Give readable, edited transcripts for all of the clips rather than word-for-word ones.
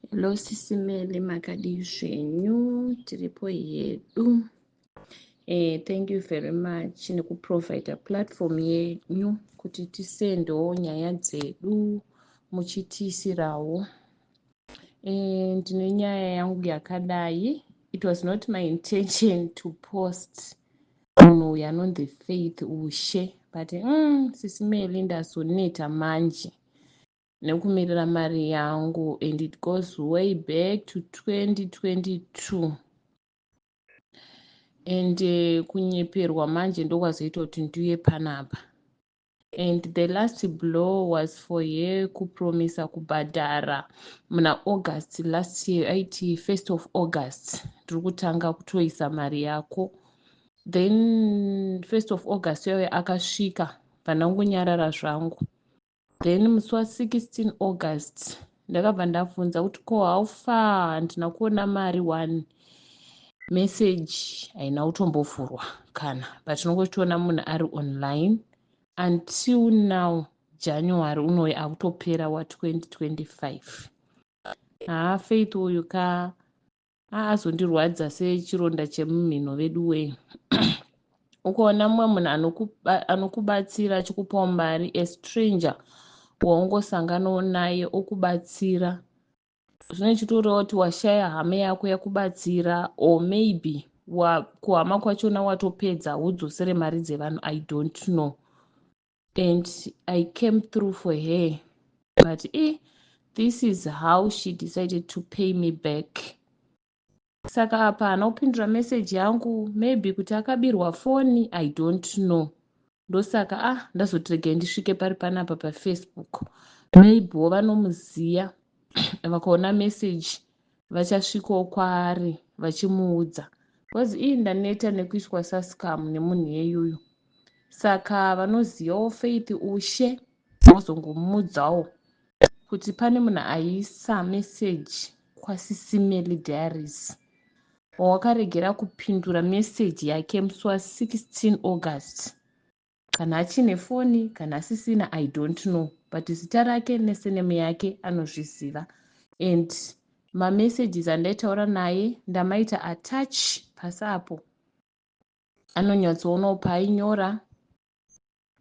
Hello Sisimele makadi zvenyu tiripo yedu. Thank you very much nekuprovide platform yenyu kuti tisendewo nyaya dzedu muchitiisirawo. Ndine nyaya yangu yakadai. It was not my intention to post munhu uyu anonzi Faith Ushe, but Sisimele ndazoneta manje nekumirira mari yangu, and it goes way back to 2022, and kunyeperwa manje ndokwazoita kuti ndiuye panapa. And the last blow was for her kupromisa kubhadhara muna August last year, aiti 1st of August tiri kutanga kutoisa mari yako. Then 1st of August yawe akasvika panangonyarara zvangu. Then musi wa16 August ndakabva ndabvunza kuti ko how far handina kuona mari 1 message haina kutombovhurwa kana, but tinongotiona munhu ari online until now January unouya akutopera wa2025. Faith uyu azondirwadza sechironda chemumhino vedu wei. Ukaona mumwe munhu anokubatsira achikupawo mari, a stranger waungosanganawo naye okubatsira, zvine chitorewo kuti washaya hama yako yakubatsira, or maybe kuhama kwachona watopedza wodzosere mari dzevanhu, I don't know. And I came through for her, but this is how she decided to pay me back. Saka apa haana kupindura message yangu, maybe kuti akabirwa foni, I don't know. Ndosaka ndazotirege ndisvike pari panapa paFacebook, maybe vanomuziya vakaona message vachasvikawo kwaari vachimuudza, because ndaneta nekuiswa sascam nemunhu yeyuyu. Saka vanozivawo Faith Ushe vozongomuudzawo kuti pane munhu aisa message kwaSisimele Diaries wawakaregera kupindura message yake musi wa16 August. Kana achine foni kana asisina, I don't know, but zita rake nesenemu yake anozviziva. And mamessages andaitaura naye ndamaita attach pasi apo, anonyatsoonawo paainyora,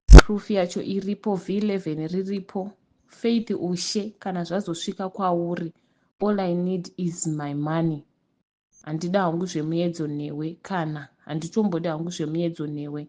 proof yacho iripo, V11 riripo. Faith Ushe, kana zvazosvika kwauri, all I need is my money. Handida hangu zvemuedzo newe, kana handitombodi hangu zvemuedzo newe.